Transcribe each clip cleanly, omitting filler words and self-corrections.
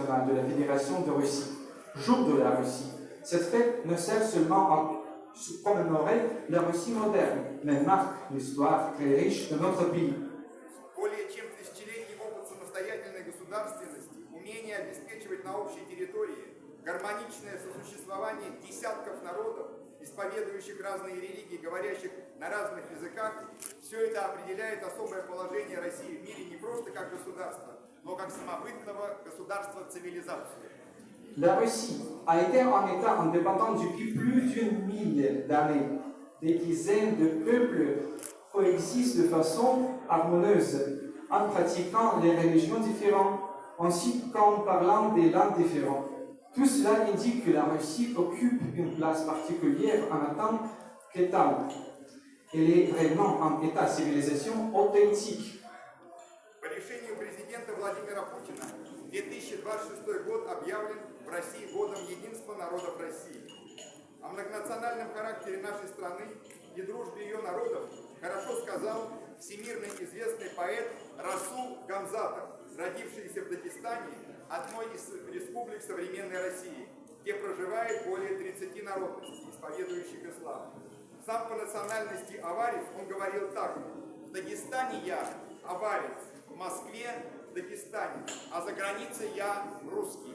de la Fédération de Russie, jour de la Russie. Cette fête ne sert seulement à commémorer la Russie moderne, mais marque l'histoire très riche de notre pays. Более чем тысячелетний опыт самостоятельной государственности, умение обеспечивать на общей территории гармоничное сосуществование десятков народов, исповедующих разные религии, говорящих на разных языках, все это определяет особое положение России в мире не просто как государства, но как самобытного государства-цивилизации. La Russie a été en état indépendant depuis plus d'une mille d'années. Des dizaines de peuples coexistent de façon harmonieuse en pratiquant les religions différentes, ainsi qu'en parlant des langues différentes. Tout cela indique que la Russie occupe une place particulière en tant qu'État. Elle est vraiment un État civilisation authentique. По решению президента Владимира Путина 2026 год объявлен в России годом единства народов России. О многонациональном характере нашей страны и дружбе ее народов хорошо сказал всемирно известный поэт Расул Гамзатов, родившийся в Дагестане, одной из республик современной России, где проживает более 30 народностей, исповедующих ислам. Сам по национальности аварец, он говорил так: в Дагестане я аварец, в Москве Дагестане, а за границей я русский.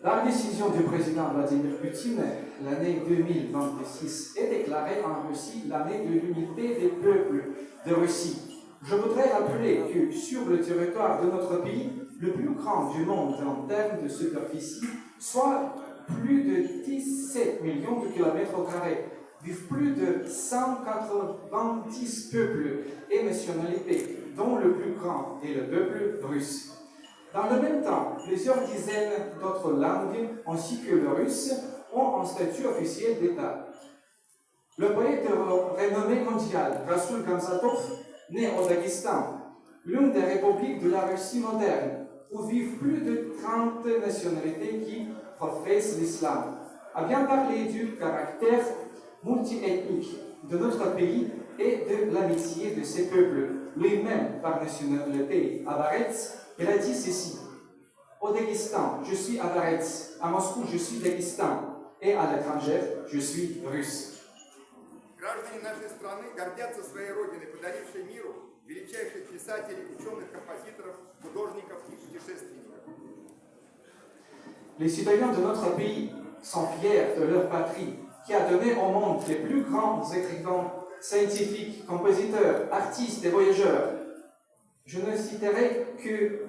La décision du président Vladimir Poutine, l'année 2026, est déclarée en Russie l'année de l'unité des peuples de Russie. Je voudrais rappeler que sur le territoire de notre pays, le plus grand du monde en termes de superficie, soit plus de 17 millions de kilomètres au carré, vivent plus de 190 peuples et nationalités, dont le plus grand est le peuple russe. Dans le même temps, plusieurs dizaines d'autres langues, ainsi que le russe, ont un statut officiel d'État. Le poète de renommée mondiale, Rasoul Gamzatov, né au Daghestan, l'une des républiques de la Russie moderne, où vivent plus de 30 nationalités qui professent l'islam, a bien parlé du caractère multiethnique de notre pays et de l'amitié de ces peuples. Lui-même, par nationalité avarets, il a dit ceci: au Daghestan, je suis avarets, à Moscou, je suis Daghestan, et à l'étranger, je suis russe. Граждане нашей страны гордятся своей родиной, подарившей миру величайших писателей, ученых, композиторов, художников и путешественников. Les citoyens de notre pays sont fiers de leur patrie, qui a donné au monde les plus grands écrivains, scientifiques, compositeurs, artistes et voyageurs. Je ne citerai que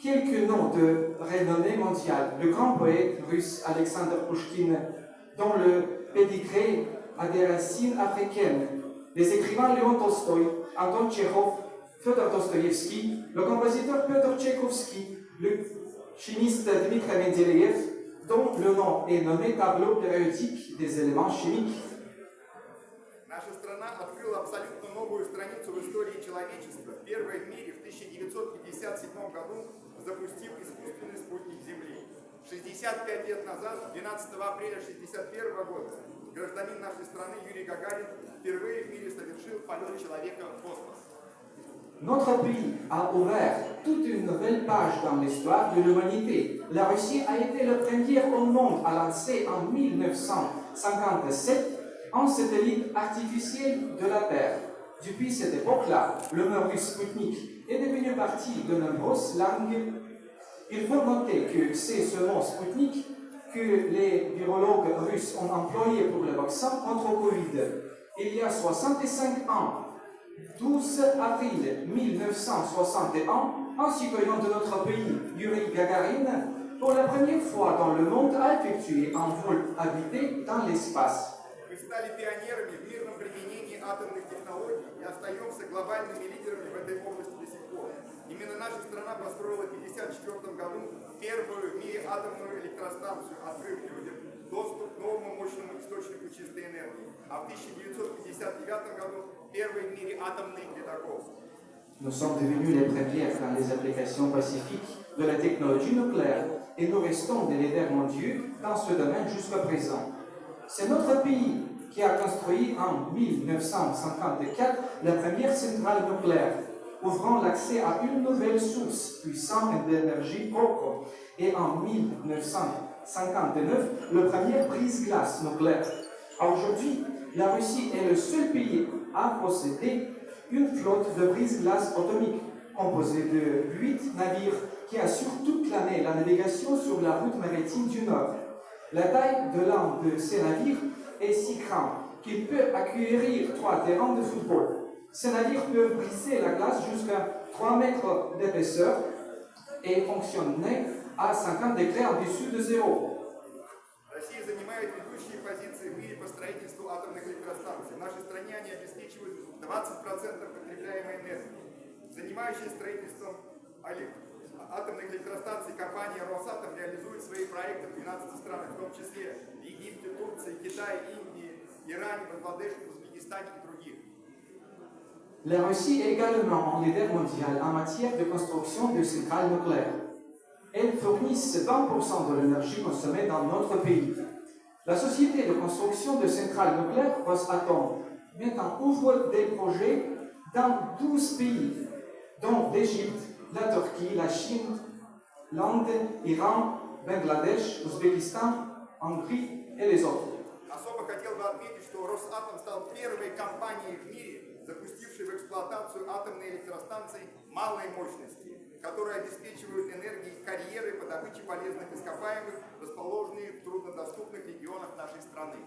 quelques noms de renommée mondiale. Le grand poète russe Alexander Pouchkine, dont le pédigré a des racines africaines. Les écrivains Léon Tolstoï, Anton Tchekhov, Fyodor Dostoïevski, le compositeur Pyotr Tchaïkovski, le chimiste Dmitri Mendeleïev, dont le nom est nommé tableau périodique des éléments chimiques. Наша страна открыла абсолютно новую страницу в истории человечества, первая в мире в 1957 году запустив искусственный спутник Земли. 65 лет назад, 12 апреля 1961 года, гражданин нашей страны Юрий Гагарин впервые в мире совершил полет человека в космос. Notre pays a ouvert toute une nouvelle page dans l'histoire de l'humanité. La Russie a été le premier au monde à lancer en 1957 un satellite artificiel de la Terre. Depuis cette époque-là, le mot russe Sputnik est devenu partie de nombreuses langues. Il faut noter que c'est ce mot Sputnik que les virologues russes ont employé pour le vaccin contre le Covid. Il y a 65 ans, 12 avril 1961, un citoyen de notre pays, Yuri Gagarin, pour la première fois dans le monde, a effectué un vol habité dans l'espace. Мы стали пионерами в мирном применении атомных технологий и остаемся глобальными лидерами в этой области до сих пор. Именно наша страна построила в 1954 году первую в мире атомную электростанцию, открыв людям доступ к новому мощному источнику чистой энергии. А в 1959 году первый в мире атомный ледокол. Nous sommes devenus les premiers dans les applications pacifiques de la technologie nucléaire et nous restons des leaders mondiaux dans ce domaine jusqu'à présent. C'est notre pays qui a construit en 1954 la première centrale nucléaire. ouvrant l'accès à une nouvelle source puissante d'énergie propre. Et en 1959, le premier brise-glace nucléaire. Aujourd'hui, la Russie est le seul pays à posséder une flotte de brise-glace atomique, composée de 8 navires qui assurent toute l'année la navigation sur la route maritime du Nord. La taille de l'un de ces navires est si grande qu'il peut accueillir 3 terrains de football. Ces navires peuvent briser la glace jusqu'à 3 mètres d'épaisseur et fonctionner à 50 degrés au-dessus de zéro. Россия занимает ведущие позиции в мире по строительству атомных электростанций. В нашей стране они обеспечивают 20% потребляемой энергии. Занимающаяся строительством атомных электростанций компания «Росатом» реализует свои проекты в 12 странах, в том числе в Египте, Турции, Китае, Индии, Иране, Бангладеше, Узбекистане и других. La Russie est également un leader mondial en matière de construction de centrales nucléaires. Elles fournissent 20% de l'énergie consommée dans notre pays. La société de construction de centrales nucléaires Rosatom maintenant ouvre des projets dans 12 pays, dont l'Égypte, la Turquie, la Chine, l'Inde, l'Iran, Bangladesh, l'Ouzbékistan, Hongrie et les autres. Особо хотел бы отметить, что Росатом стал первой компанией в мире, запустившей в эксплуатацию атомные электростанции малой мощности, которые обеспечивают энергией карьеры по добыче полезных ископаемых, расположенные в труднодоступных регионах нашей страны.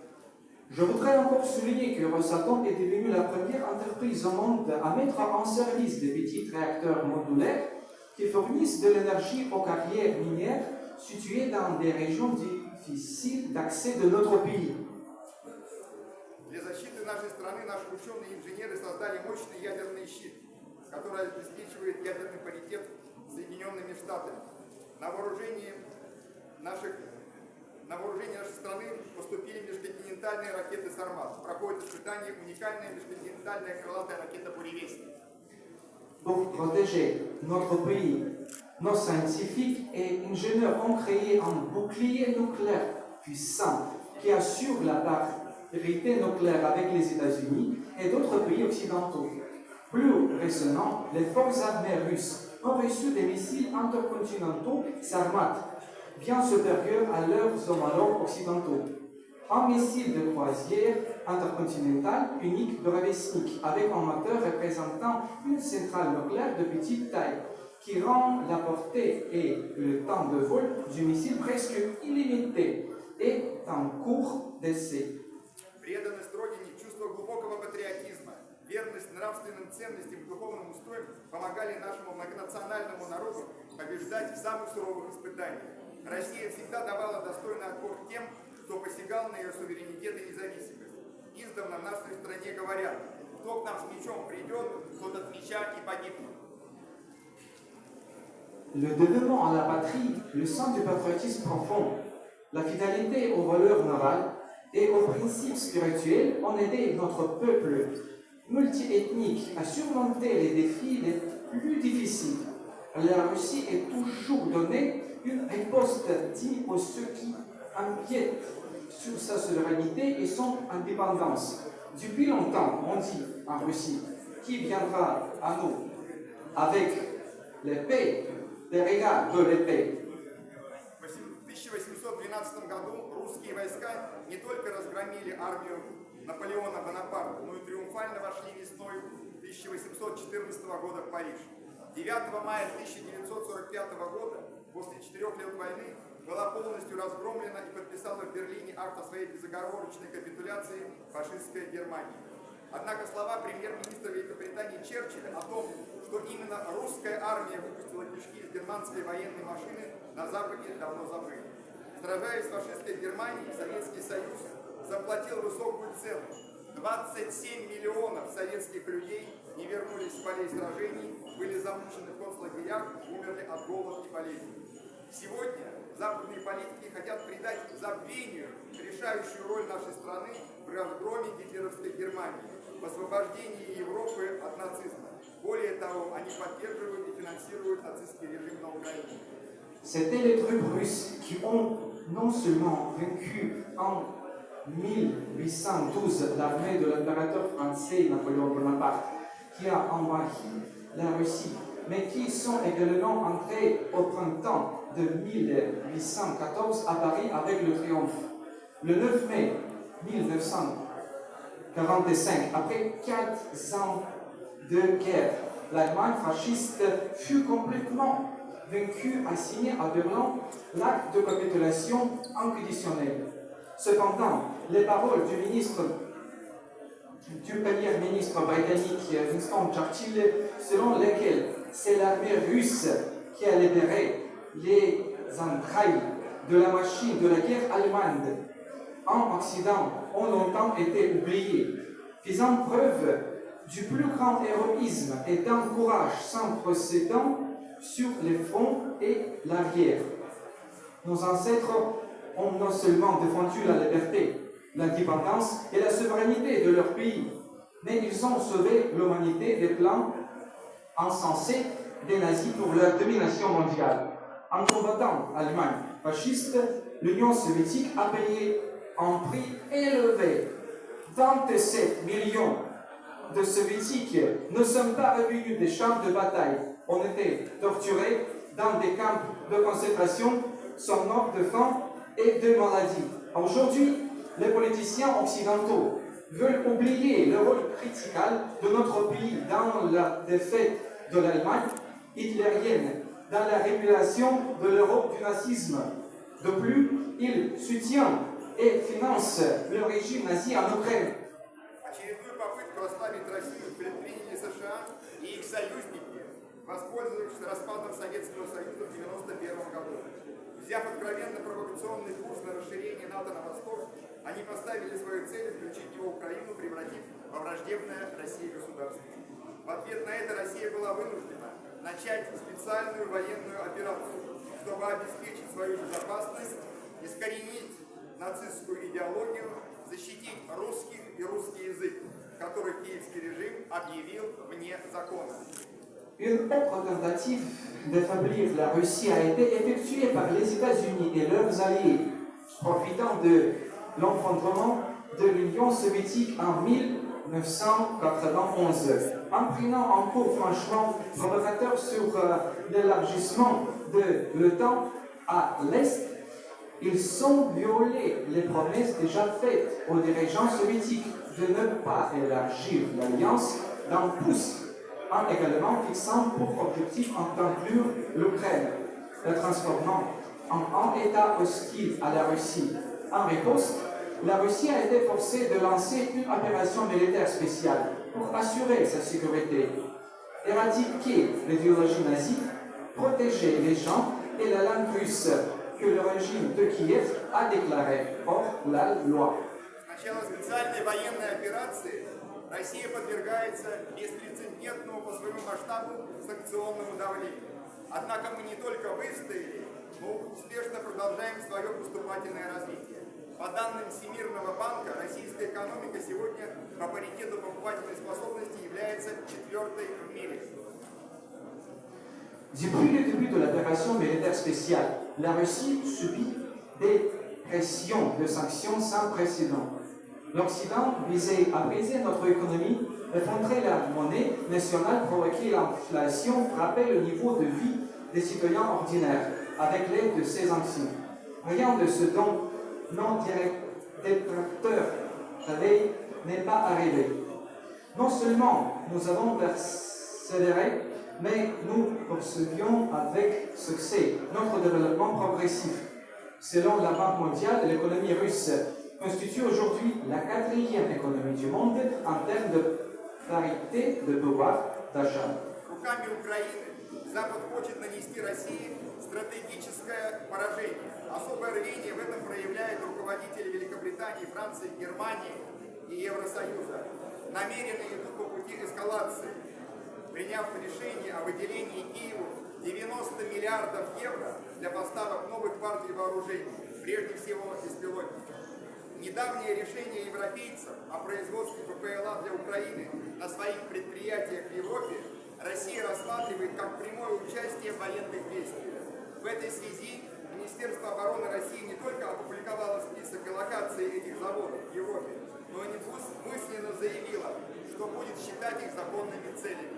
Je voudrais encore souligner que Rosatom est devenue la première entreprise au monde à mettre en service des petits réacteurs modulaires qui fournissent de l'énergie aux carrières minières situées dans des régions difficiles d'accès de notre pays. Для защиты нашей страны наши ученые и инженеры создали мощный ядерный щит, который обеспечивает ядерный паритет с Соединенными Штатами. На вооружение нашей страны поступили межконтинентальные ракеты «Сармат». Проходит испытание уникальная межконтинентальная крылатая ракета «Буревестник». Pour protéger notre pays, nos scientifiques et ingénieurs ont créé un bouclier nucléaire puissant qui assure la parité nucléaire avec les États-Unis et d'autres pays occidentaux. Plus récemment, les forces armées russes ont reçu des missiles intercontinentaux Sarmat, bien supérieurs à leurs homologues occidentaux. Un missile de croisière intercontinental unique Burevestnik avec un moteur représentant une centrale nucléaire de petite taille qui rend la portée et le temps de vol du missile presque illimité et en cours d'essai. Преданность Родине, чувство глубокого патриотизма, верность нравственным ценностям и духовным устоям помогали нашему многонациональному народу побеждать в самых суровых испытаниях. Россия всегда давала достойный отпор тем, кто посягал на ее суверенитет и независимость. Издавна в нашей стране говорят, кто к нам с мечом придет, тот от меча и погибнет. Le dévouement à la patrie, le sens du patriotisme profond, la fidélité aux valeurs morales et aux principes spirituels ont aidé notre peuple multiethnique à surmonter les défis les plus difficiles. La Russie est toujours donné une riposte digne à ceux qui empiètent sur sa souveraineté et son indépendance. Depuis longtemps, on dit en Russie, qui viendra à nous avec l'épée, des regards de l'épée. В 1812 году русские войска не только разгромили армию Наполеона Бонапарта, но и триумфально вошли весной 1814 года в Париж. 9 мая 1945 года, после 4 лет войны, была полностью разгромлена и подписала в Берлине акт о своей безоговорочной капитуляции фашистская Германия. Однако слова премьер-министра Великобритании Черчилля о том, что именно русская армия выпустила кишки из германской военной машины, на Западе давно забыли. Сражаясь с фашистской Германией, Советский Союз заплатил высокую цену. 27 миллионов советских людей не вернулись с полей сражений, были замучены в концлагерях, умерли от голода и болезней. Сегодня западные политики хотят придать забвению решающую роль нашей страны в разгроме гитлеровской Германии, в освобождении Европы от нацизма. Более того, они поддерживают и финансируют нацистский режим на Украине. C'étaient les troupes russes qui ont non seulement vaincu en 1812 l'armée de l'impérateur français Napoléon Bonaparte, qui a envahi la Russie, mais qui sont également entrés au printemps de 1814 à Paris avec le triomphe. Le 9 mai 1945, après 4 ans de guerre, l'Allemagne fasciste fut complètement vaincue à signer à Berlin l'acte de capitulation inconditionnelle. Cependant, les paroles du premier ministre britannique Winston Churchill, selon lesquelles c'est l'armée russe qui a libéré les entrailles de la machine de la guerre allemande en Occident, ont longtemps été oubliées, faisant preuve du plus grand héroïsme et d'un courage sans précédent sur les fronts et l'arrière. Nos ancêtres ont non seulement défendu la liberté, l'indépendance et la souveraineté de leur pays, mais ils ont sauvé l'humanité des plans insensés des nazis pour leur domination mondiale. En combattant l'Allemagne fasciste, l'Union soviétique a payé un prix élevé. 27 millions de soviétiques ne sont pas revenus des champs de bataille, ont été torturés dans des camps de concentration, sont morts de faim et de maladie. Aujourd'hui, les politiciens occidentaux veulent oublier le rôle critical de notre pays dans la défaite de l'Allemagne hitlérienne, dans la révélation de l'Europe du nazisme. De plus, ils soutiennent et financent le régime nazi en Ukraine. Очередную попытку ослабить Россию предприняли США и их союзники, воспользовавшись распадом Советского Союза в 1991 году. Взяв откровенно провокационный курс на расширение НАТО на восток, они поставили свою цель включить его Украину, превратив во враждебное России государство. В ответ на это Россия была вынуждена начать специальную военную операцию, чтобы обеспечить свою безопасность, искоренить нацистскую идеологию, защитить русских и русский язык, который киевский режим объявил вне закона. Une autre tentative d'affaiblir la Russie a été effectuée par les États-Unis et leurs alliés, profitant de l'effondrement de l'Union soviétique en 1991, en prenant un cours franchement provocateur sur l'élargissement de l'OTAN à l'Est. Ils ont violé les promesses déjà faites aux dirigeants soviétiques de ne pas élargir l'alliance d'un pouce, en également fixant pour objectif d'inclure l'Ukraine, la transformant en un État hostile à la Russie. En riposte, la Russie a été forcée de lancer une opération militaire spéciale pour assurer sa sécurité, éradiquer l'idéologie nazie, protéger les gens et la langue russe que le régime de Kiev a déclaré hors la loi. С начала специальной военной операции Россия подвергается беспрецедентному по своему масштабу санкционному давлению. Однако мы не только выстояли, но успешно продолжаем свое поступательное развитие. По данным Всемирного банка, российская экономика сегодня по паритету покупательной способности является 4-й в мире. Depuis le début de l'opération militaire spéciale, la Russie subit des pressions de sanctions sans précédent. L'Occident visait à briser notre économie, effondrer la monnaie nationale, provoquer l'inflation, frapper le niveau de vie des citoyens ordinaires avec l'aide de ces sanctions. Rien de ce dont nos détracteurs savaient n'est pas arrivé. Non seulement nous avons persévéré, mais nous poursuivions avec succès notre développement progressif. Selon la Banque mondiale, l'économie russe constitue aujourd'hui la 4e économie du monde en termes de parité de pouvoir d'achat. Руками Украины Запад хочет нанести России стратегическое поражение. Особое рвение в этом проявляют руководители Великобритании, Франции, Германии и Евросоюза. Намеренно идут по пути эскалации, приняв решение о выделении Киеву 90 миллиардов евро для поставок новых партий вооружений, прежде всего беспилотников. Недавнее решение европейцев о производстве ППЛА для Украины на своих предприятиях в Европе Россия рассматривает как прямое участие в военных действиях. В этой связи Министерство обороны России не только опубликовало список и локации этих заводов в Европе, но и недвусмысленно заявило, что будет считать их законными целями.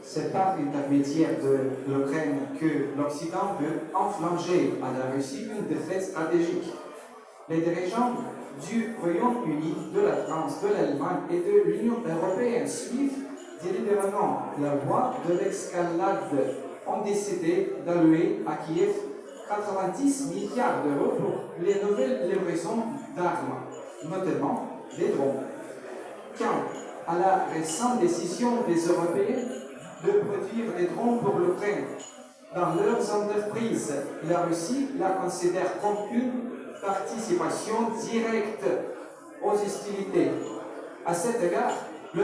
C'est par l'intermédiaire de l'Ukraine que l'Occident veut enflanger à la Russie une défaite stratégique. Les dirigeants du Royaume-Uni, de la France, de l'Allemagne et de l'Union européenne suivent délibérément la voie de l'escalade, ont décidé d'allouer à Kiev 90 milliards d'euros pour les nouvelles livraisons d'armes, notamment des drones. Quant à la récente décision des Européens de produire des drones pour l'Ukraine dans leurs entreprises, la Russie la considère comme une participation directe aux hostilités. À cet égard, le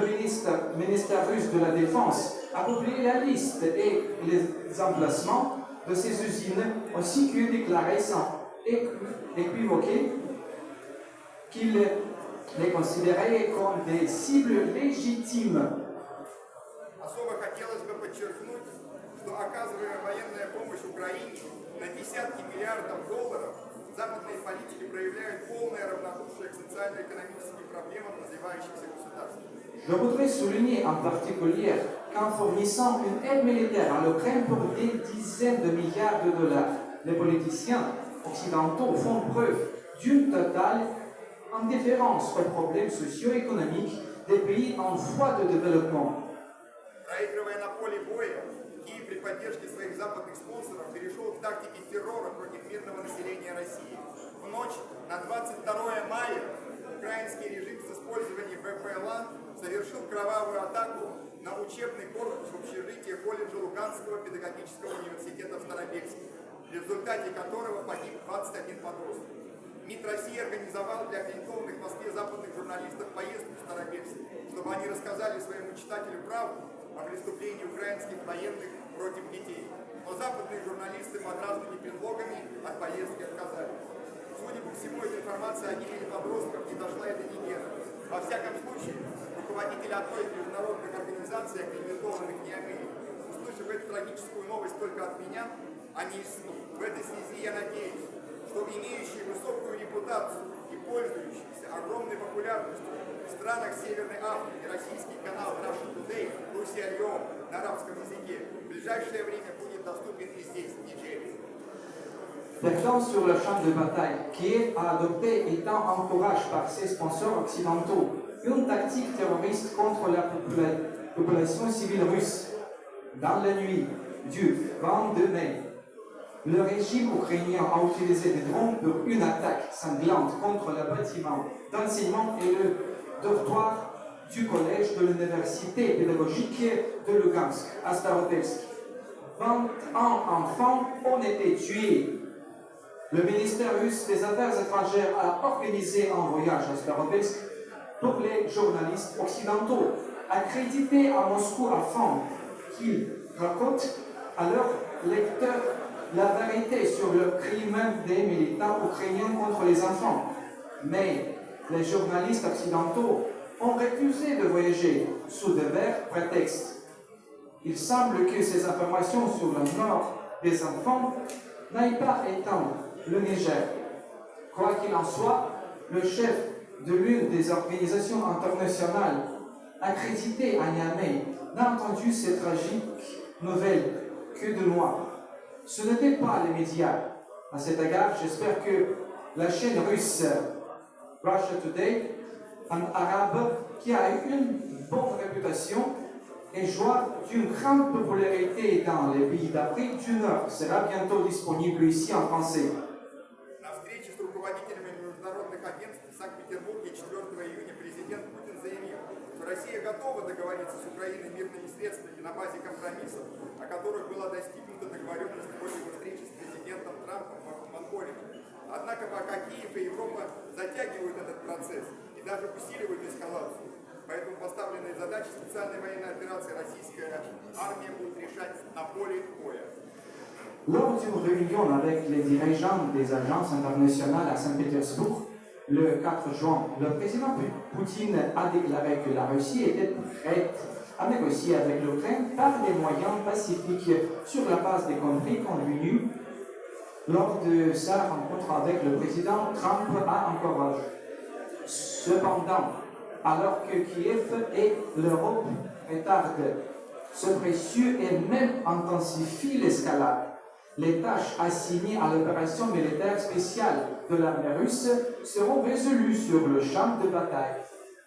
ministère russe de la Défense a publié la liste et les emplacements de ces usines, ainsi que déclaré sans équivoquer qu'il les considérait comme des cibles légitimes. Особо хотелось бы подчеркнуть, что, оказывая военную помощь Украине на десятки миллиардов долларов, западные политики проявляют полное равнодушие к социально-экономическим проблемам развивающихся государств. Je voudrais souligner en particulier qu'en fournissant une aide militaire à l'Ukraine pour des dizaines de milliards de dollars, les politiciens occidentaux font preuve d'une totale indifférence aux problèmes socio-économiques des pays en voie de développement. Проигрывая на поле боя, Киев при поддержке своих западных спонсоров перешел к тактике террора против мирного населения России. В ночь на 22 мая украинский режим с использованием ВПЛА совершил кровавую атаку на учебный корпус в общежитии колледжа Луганского педагогического университета в Старобельске, в результате которого погиб 21 подросток. МИД России организовал для аккредитованных в Москве западных журналистов поездку в Старобельск, чтобы они рассказали своему читателю правду о преступлении украинских военных против детей. Но западные журналисты под разными предлогами от поездки отказались. Судя по всему, эта информация о гибели подростков не дошла и до Нигера. Во всяком случае, руководители одной из международных организаций, аккредитованных не Америки, услышав эту трагическую новость только от меня, а не из СМИ. В этой связи я надеюсь, что имеющие высокую репутацию и пользующиеся огромной популярностью в странах Северной Африки российский канал Russia Today, Russia Львов на арабском языке в ближайшее время будет доступен и здесь, в Нигерии. Perdant sur le champ de bataille, Kiev a adopté et encourage par ses sponsors occidentaux une tactique terroriste contre la population civile russe. Dans la nuit du 22 mai, le régime ukrainien a utilisé des drones pour une attaque sanglante contre le bâtiment d'enseignement et le dortoir du collège de l'université pédagogique de Lugansk à Staropolsk. 21 enfants ont été tués. Le ministère russe des Affaires étrangères a organisé un voyage à Staropolsk pour les journalistes occidentaux, accrédités à Moscou afin qu'ils racontent à leurs lecteurs la vérité sur le crime des militants ukrainiens contre les enfants. Mais les journalistes occidentaux ont refusé de voyager sous de verts prétextes. Il semble que ces informations sur la mort des enfants n'aient pas éteint le Niger. Quoi qu'il en soit, le chef de l'une des organisations internationales accréditées à Niamey n'a entendu ces tragiques nouvelles que de moi. Ce n'était pas les médias. À cet égard, j'espère que la chaîne russe Russia Today, en arabe, qui a eu une bonne réputation et joie d'une grande popularité dans les pays d'Afrique du Nord, sera bientôt disponible ici en français. На встрече с руководителями международных агентств в Санкт-Петербурге 4 июня президент Путин заявил, что Россия готова договориться с Украиной мирными средствами на базе компромиссов, о которых была достигнута договоренность после встречи с президентом Трампом в Монголии. Однако пока Киев и Европа затягивают этот процесс и даже усиливают эскалацию. Поэтому поставленные задачи специальной военной операции российская армия будет решать на поле боя. Lors d'une réunion avec les dirigeants des agences internationales à Saint-Pétersbourg, le 4 juin, le président Poutine a déclaré que la Russie était prête à négocier avec l'Ukraine par des moyens pacifiques sur la base des compromis convenus lors de sa rencontre avec le président Trump à Anchorage. Cependant, alors que Kiev et l'Europe retardent Ce précieux et même intensifie l'escalade. Les tâches assignées à l'opération militaire spéciale de l'armée russe seront résolues sur le champ de bataille.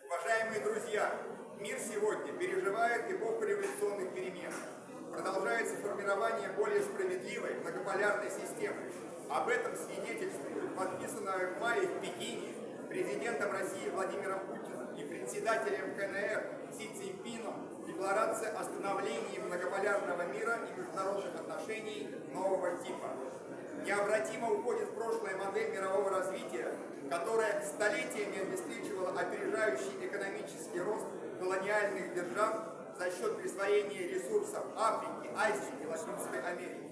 Уважаемые друзья, мир сегодня переживает эпоху революционных перемен. Продолжается формирование более справедливой многополярной системы. Об этом свидетельствует подписанная в мае в Пекине президентом России Владимиром Путиным и председателем КНР Си Цзиньпином Декларация о становлении многополярного мира и международных отношений нового типа. Необратимо уходит в прошлое модель мирового развития, которая столетиями обеспечивала опережающий экономический рост колониальных держав за счет присвоения ресурсов Африки, Азии и Латинской Америки.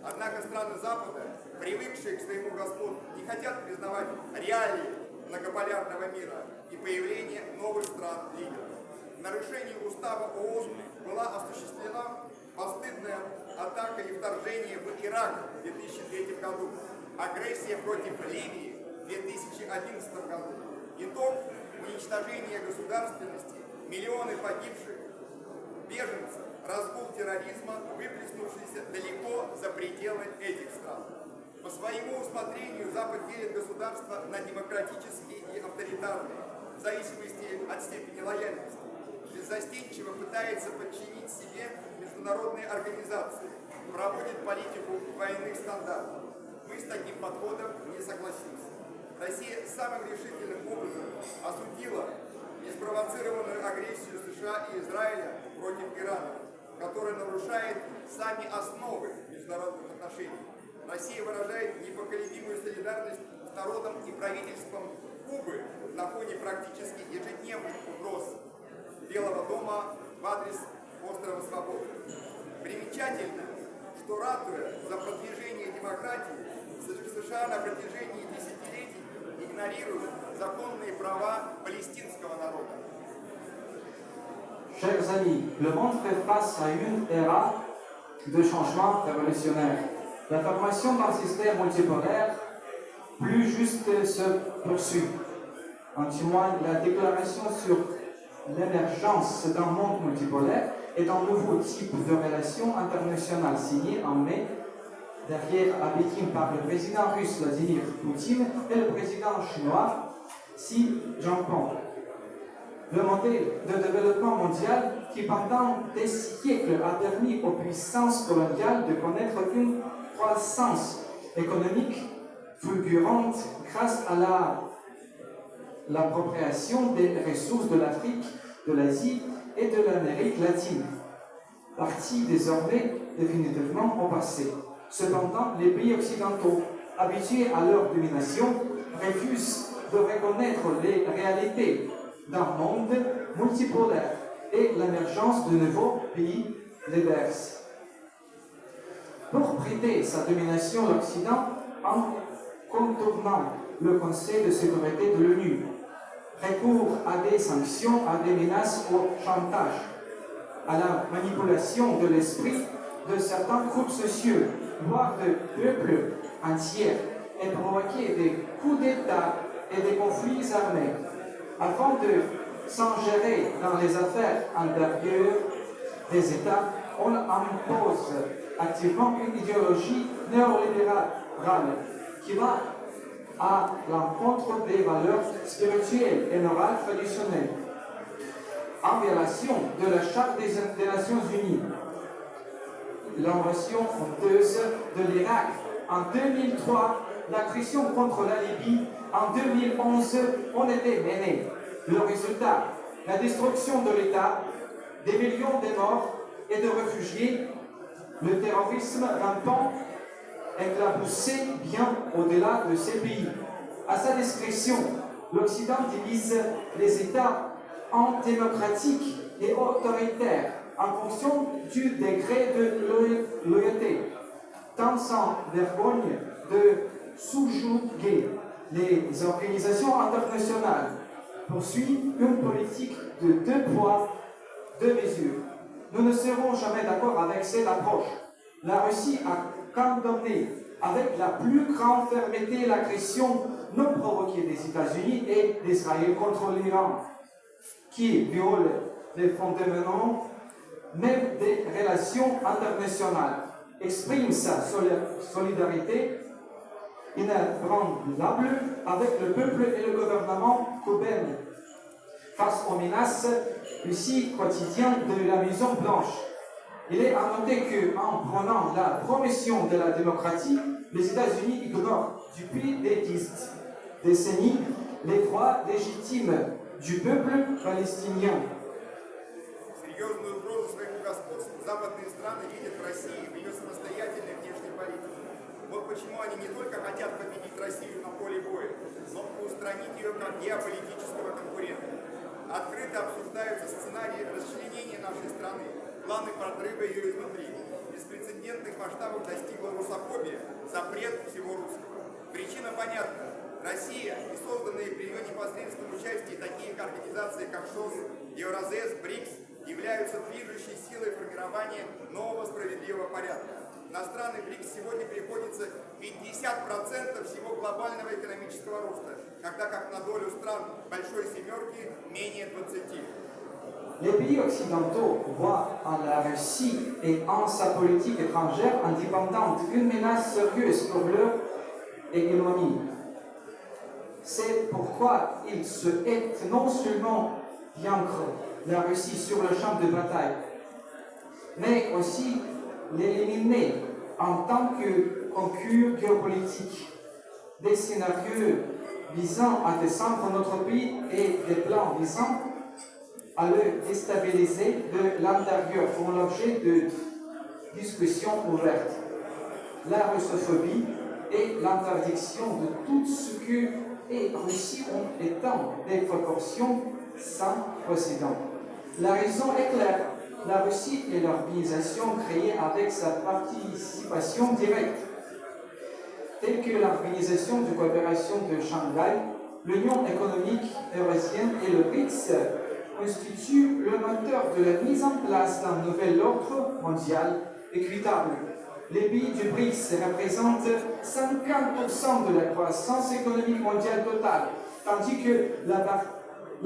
Однако страны Запада, привыкшие к своему господству, не хотят признавать реалии многополярного мира и появление новых стран-лидеров. В нарушении устава ООН была осуществлена постыдная атака и вторжение в Ирак в 2003 году, агрессия против Ливии в 2011 году. Итог – уничтожение государственности, миллионы погибших, беженцев, разгул терроризма, выплеснувшийся далеко за пределы этих стран. По своему усмотрению Запад делит государства на демократические и авторитарные, в зависимости от степени лояльности. Беззастенчиво пытается подчинить себе международные организации, проводит политику двойных стандартов. Мы с таким подходом не согласимся. Россия самым решительным образом осудила неспровоцированную агрессию США и Израиля против Ирана, которая нарушает сами основы международных отношений. Россия выражает непоколебимую солидарность с народом и правительством Кубы на фоне практически ежедневных угроз Белого дома в адрес острова Свободы. Примечательно, что ратуя за продвижение демократии, США на протяжении десятилетий игнорируют законные права палестинского народа. Chers amis, le monde fait face à une ère de changement révolutionnaire. La formation d'un système multipolaire plus juste se poursuit. En témoigne la déclaration sur l'émergence d'un monde multipolaire et d'un nouveau type de relations internationales signé en mai derrière à Pékin par le président russe Vladimir Poutine et le président chinois Xi Jinping. Le modèle de développement mondial qui pendant des siècles a permis aux puissances coloniales de connaître une croissance économique fulgurante grâce à l'appropriation des ressources de l'Afrique, de l'Asie et de l'Amérique latine, partie désormais définitivement au passé. Cependant, les pays occidentaux, habitués à leur domination, refusent de reconnaître les réalités d'un monde multipolaire et l'émergence de nouveaux pays leaders. Pour prêter sa domination, l'Occident, en contournant le Conseil de sécurité de l'ONU, recourt à des sanctions, à des menaces, au chantage, à la manipulation de l'esprit de certains groupes sociaux, voire de peuples entiers, et provoquer des coups d'État et des conflits armés. Afin de s'ingérer dans les affaires intérieures des États, on impose activement une idéologie néolibérale qui va à l'encontre des valeurs spirituelles et morales traditionnelles, en violation de la Charte des Nations Unies. L'invasion honteuse de l'Irak en 2003, l'agression contre la Libye en 2011 ont été menées. Le résultat, la destruction de l'État, des millions de morts et de réfugiés, le terrorisme rampant éclaboussé bien au-delà de ces pays. À sa discrétion, l'Occident divise les États en démocratiques et autoritaires en fonction du degré de loyauté, tant sans vergogne de sous-juguer les organisations internationales, poursuit une politique de deux poids, deux mesures. Nous ne serons jamais d'accord avec cette approche. La Russie a condamné avec la plus grande fermeté l'agression non provoquée des États-Unis et d'Israël contre l'Iran, qui viole les fondements même des relations internationales, exprime sa solidarité inébranlable avec le peuple et le gouvernement cubain face aux menaces aussi quotidiennes de la Maison Blanche. Il est à noter qu'en prenant la promotion de la démocratie, les États-Unis ignorent depuis des décennies les droits légitimes du peuple palestinien. Серьезную угрозу своему господству западные страны видят в России в ее самостоятельной внешней политике. Вот почему они не только хотят победить Россию на поле боя, но и устранить ее как геополитического конкурента. Открыто обсуждаются сценарии расчленения нашей страны, планы подрыва ее изнутри. Беспрецедентных масштабов достигла русофобия, запрет всего русского. Причина понятна. Россия и созданные при ее непосредственном участии такие организации, как ШОС, Евразес, БРИКС, являются движущей силой формирования нового справедливого порядка. На страны БРИКС сегодня приходится 50% всего глобального экономического роста, когда как на долю стран Большой Семерки менее 20%. Les pays occidentaux voient en la Russie et en sa politique étrangère indépendante une menace sérieuse pour leur hégémonie. C'est pourquoi ils souhaitent non seulement vaincre la Russie sur le champ de bataille, mais aussi l'éliminer en tant que concurrent géopolitique. Des scénarios visant à descendre notre pays et des plans visant à le déstabiliser de l'intérieur font l'objet de discussions ouvertes. La russophobie et l'interdiction de tout ce que est Russie ont étant des proportions sans précédent. La raison est claire. La Russie est l'organisation créée avec sa participation directe, telle que l'Organisation de coopération de Shanghai, l'Union économique eurasienne et le BRICS constituent le moteur de la mise en place d'un nouvel ordre mondial équitable. Les pays du BRICS représentent 50% de la croissance économique mondiale totale, tandis que la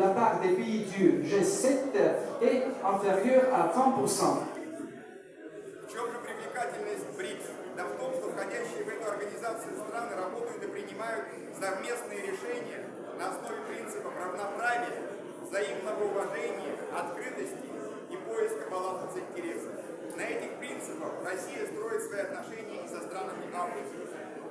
part des pays du G7 est inférieure à 20%. В чем же привлекательность БРИКС? Да в том, что входящие в эту организацию страны работают и принимают совместные решения на основе принципов равноправия, взаимного уважения, открытости и поиска баланса интересов. На этих принципах Россия строит свои отношения и со странами Африки.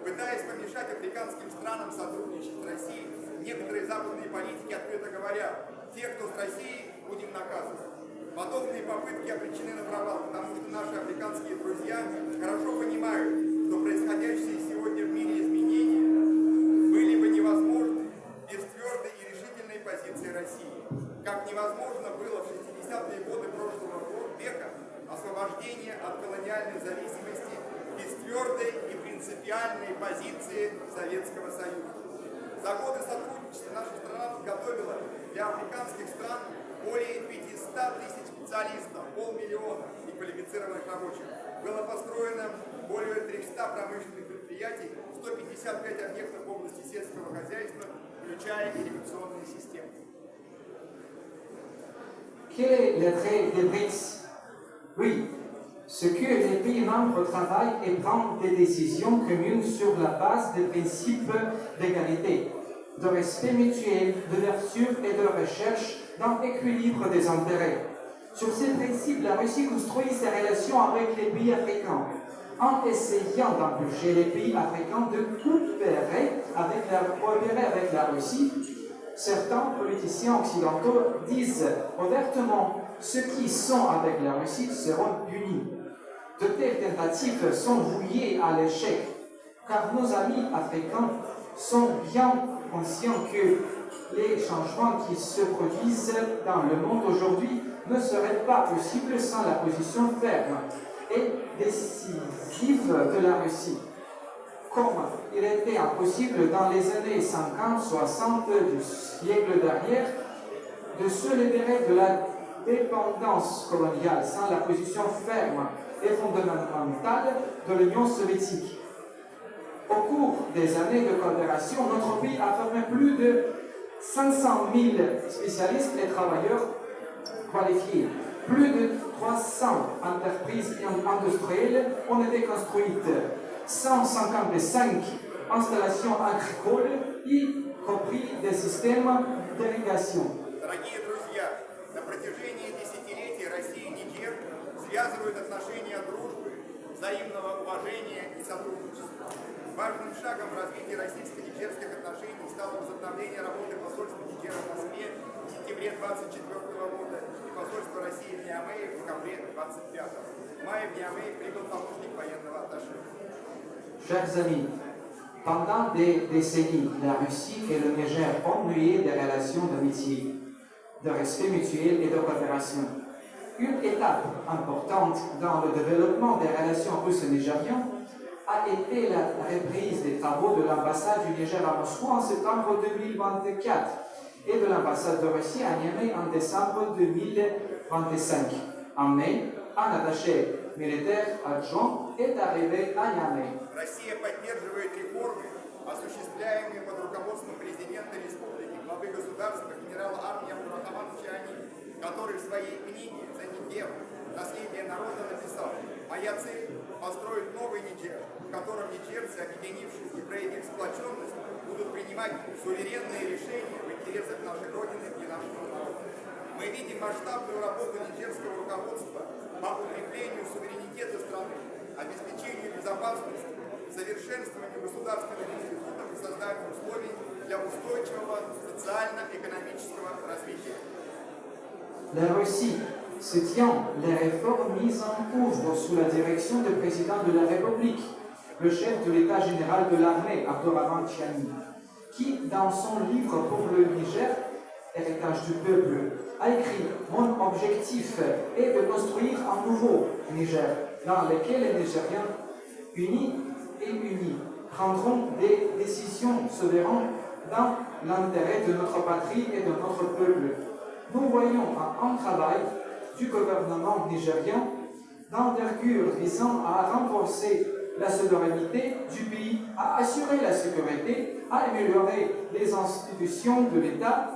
Пытаясь помешать африканским странам сотрудничать с Россией, некоторые западные политики открыто говорят: те, кто с Россией, будем наказывать. Подобные попытки обречены на провал, потому что наши африканские друзья хорошо понимают, что происходящие сегодня в мире изменения были бы невозможны без твердой и решительной позиции России. Как невозможно было в 60-е годы прошлого века освобождение от колониальной зависимости без твердой и принципиальной позиции Советского Союза. За годы сотрудничества наша страна подготовила для африканских стран более 500 тысяч специалистов, 500 000 неквалифицированных рабочих. Было построено более 300 промышленных предприятий, 155 объектов в области сельского хозяйства, включая ирригационные системы. Quel est l'attrait des BRICS? Oui, ce que les pays membres travaillent et prennent des décisions communes sur la base des principes d'égalité, de respect mutuel, d'ouverture et de recherche dans l'équilibre des intérêts. Sur ces principes, la Russie construit ses relations avec les pays africains, en essayant d'empêcher les pays africains de coopérer avec la Russie. Certains politiciens occidentaux disent ouvertement « ceux qui sont avec la Russie seront punis ». De telles tentatives sont vouées à l'échec, car nos amis africains sont bien conscients que les changements qui se produisent dans le monde aujourd'hui ne seraient pas possibles sans la position ferme et décisive de la Russie. Comme il était impossible dans les années 50-60 du siècle dernier de se libérer de la dépendance coloniale sans la position ferme et fondamentale de l'Union soviétique. Au cours des années de coopération, notre pays a formé plus de 500 000 spécialistes et travailleurs qualifiés. Plus de 300 entreprises industrielles ont été construites, 155 installations agricoles, y compris des systèmes d'irrigation. Дорогие друзья, на протяжении десятилетий Россия и Нигер связывают отношения дружбы, взаимного уважения и сотрудничества. Важным шагом в развитии российско-нигерских отношений стало возобновление работы посольства Нигера в Москве в сентябре 2024 года и посольства России в Ниамее в декабре 2025. В мае в Ниамее прибыл помощник военного атташе. Chers amis, pendant des décennies, la Russie et le Niger ont noué des relations d'amitié, de respect mutuel et de coopération. Une étape importante dans le développement des relations russo-nigériennes a été la reprise des travaux de l'ambassade du Niger à Moscou en septembre 2024 et de l'ambassade de Russie à Niamey en décembre 2025. En mai, un attaché militaire adjoint est arrivé à Niamey. Россия поддерживает реформы, осуществляемые под руководством президента республики, главы государства генерала армии Абдурахмана Чиани, который в своей книге «За Нигер. Наследие народа» написал: «Моя цель – построить новый Нигер, в котором нигерцы, объединившись и проявив сплоченность, будут принимать суверенные решения в интересах нашей Родины и нашего народа». Мы видим масштабную работу нигерского руководства по укреплению суверенитета страны, обеспечению безопасности, совершенствованию государственных институтов и созданию условий для устойчивого социально-экономического развития. La Russie soutient les réformes mises en œuvre sous la direction du président de la République, le chef de l'état général de l'armée, Abdourahmane Tchiani, qui, dans son livre pour le Niger, Héritage du peuple, a écrit « Mon objectif est de construire un nouveau Niger, dans lequel les Nigériens, unis et unis, prendront des décisions souveraines dans l'intérêt de notre patrie et de notre peuple. » Nous voyons un travail du gouvernement nigérien d'envergure visant à renforcer la souveraineté du pays, à assurer la sécurité, à améliorer les institutions de l'État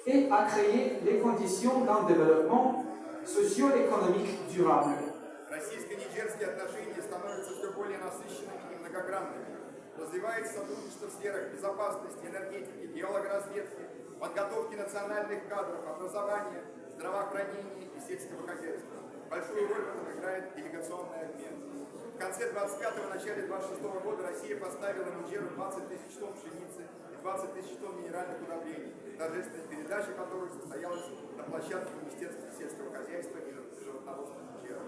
et à créer les conditions d'un développement socio-économique durable. Российско-нигерские отношения становятся все более насыщенными и многогранными. Развивается сотрудничество в сферах безопасности, энергетики, геологоразведки, подготовки национальных кадров, образования, здравоохранения и сельского хозяйства. Большую роль в этом играет делегационный обмен. В конце 25-го, начале 26-го года Россия поставила Нигеру 20 тысяч тонн пшеницы и 20 тысяч тонн минеральных удобрений, торжественная передача которой состоялась на площадке Министерства сельского хозяйства и животноводства Нигера.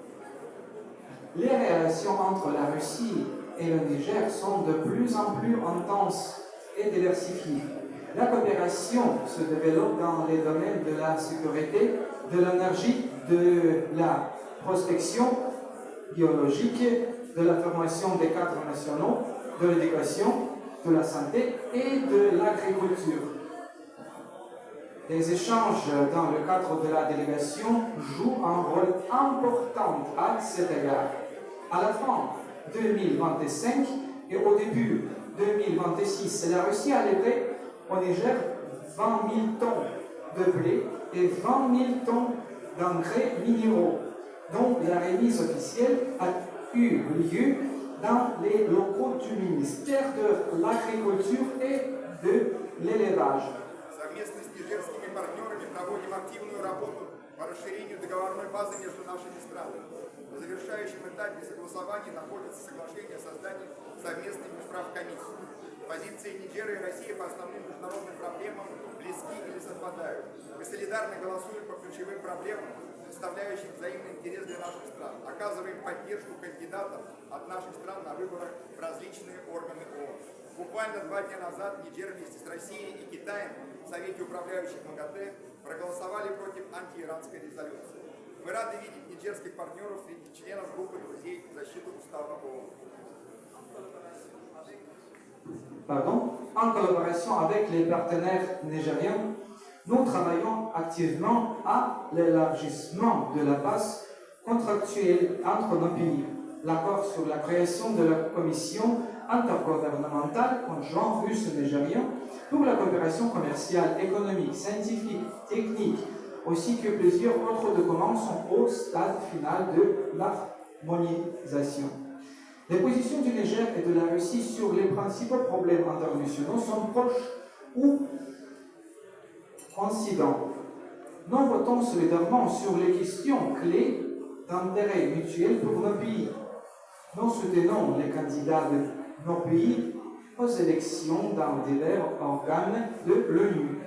Les relations entre la Russie et le Niger sont de plus en plus intenses et diversifiées. La coopération se développe dans les domaines de la sécurité, de l'énergie, de la prospection biologique, de la formation des cadres nationaux, de l'éducation, de la santé et de l'agriculture. Les échanges dans le cadre de la délégation jouent un rôle important à cet égard. À la fin 2025 et au début 2026, la Russie a livré au Niger 20 000 tonnes de blé et 20 000 tonnes d'engrais minéraux, dont la remise officielle a eu lieu dans les locaux du ministère de l'Agriculture et de l'Élevage. Совместно с нигерскими партнерами проводим активную работу по расширению договорной базы между нашими странами. На завершающем этапе согласования находится соглашение о создании совместной межправкомиссии. Позиции Нигера и России по основным международным проблемам близки или совпадают. Мы солидарно голосуем по ключевым проблемам, представляющим взаимный интерес для наших стран. Оказываем поддержку кандидатам от наших стран на выборах в различные органы ООН. Буквально 2 дня назад Нигер вместе с Россией и Китаем в Совете управляющих МАГАТЭ проголосовали против антииранской резолюции. Мы рады видеть нигерских партнеров среди членов группы друзей в защиту устава ООН. En collaboration avec les partenaires nigériens, nous travaillons activement à l'élargissement de la base contractuelle entre nos pays. L'accord sur la création de la commission intergouvernementale conjointe russe-nigérienne pour la coopération commerciale, économique, scientifique, technique, ainsi que plusieurs autres documents sont au stade final de l'harmonisation. Les positions du Niger et de la Russie sur les principaux problèmes internationaux sont proches ou coïncidents. Nous votons solidairement sur les questions clés d'intérêt mutuel pour nos pays. Nous soutenons les candidats de nos pays aux élections dans divers organes de l'ONU.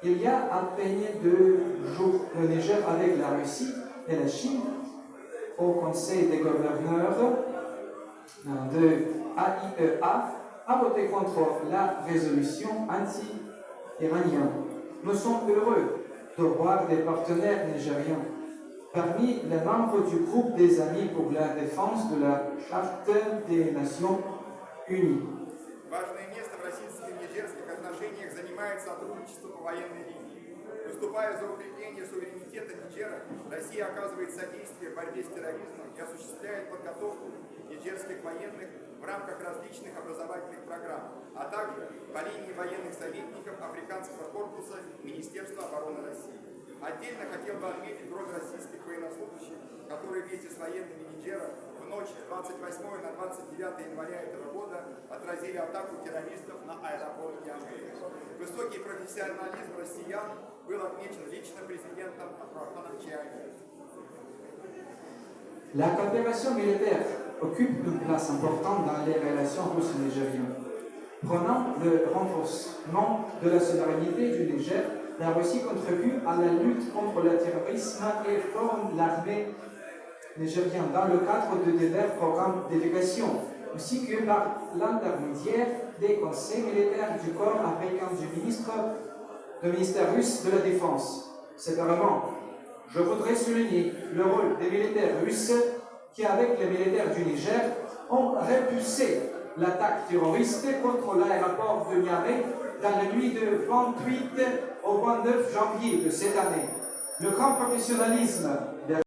Il y a à peine 2 jours, le Niger avec la Russie et la Chine au Conseil des gouverneurs de AIEA a voté contre la résolution anti-iranienne. Nous sommes heureux de voir des partenaires nigériens parmi les membres du groupe des Amis pour la défense de la Charte des Nations Unies. Важное место в российско-нигерских отношениях занимает сотрудничество по военной линии. Выступая за укрепление суверенитета Нигера, Россия оказывает содействие в борьбе с терроризмом и осуществляет подготовку нигерских военных в рамках различных образовательных программ, а также по линии военных советников Африканского корпуса Министерства обороны России. Отдельно хотел бы отметить роль российских военнослужащих, которые вместе с военными Нигера в ночь с 28 на 29 января этого года отразили атаку террористов на аэропорт Ниамей. Высокий профессионализм россиян был отмечен лично президентом Абдрахманом Чиани. La coopération militaire occupe une place importante dans les relations russo-nigériennes. Prenant le renforcement de la souveraineté du Niger, la Russie contribue à la lutte contre le terrorisme et forme l'armée nigérienne dans le cadre de divers programmes d'éducation, ainsi que par l'intermédiaire des conseils militaires du corps africain du ministère russe de la Défense. Séparément, je voudrais souligner le rôle des militaires russes qui, avec les militaires du Niger, ont repoussé l'attaque terroriste contre l'aéroport de Niamey dans la nuit de 28 au 29 janvier de cette année. Le grand professionnalisme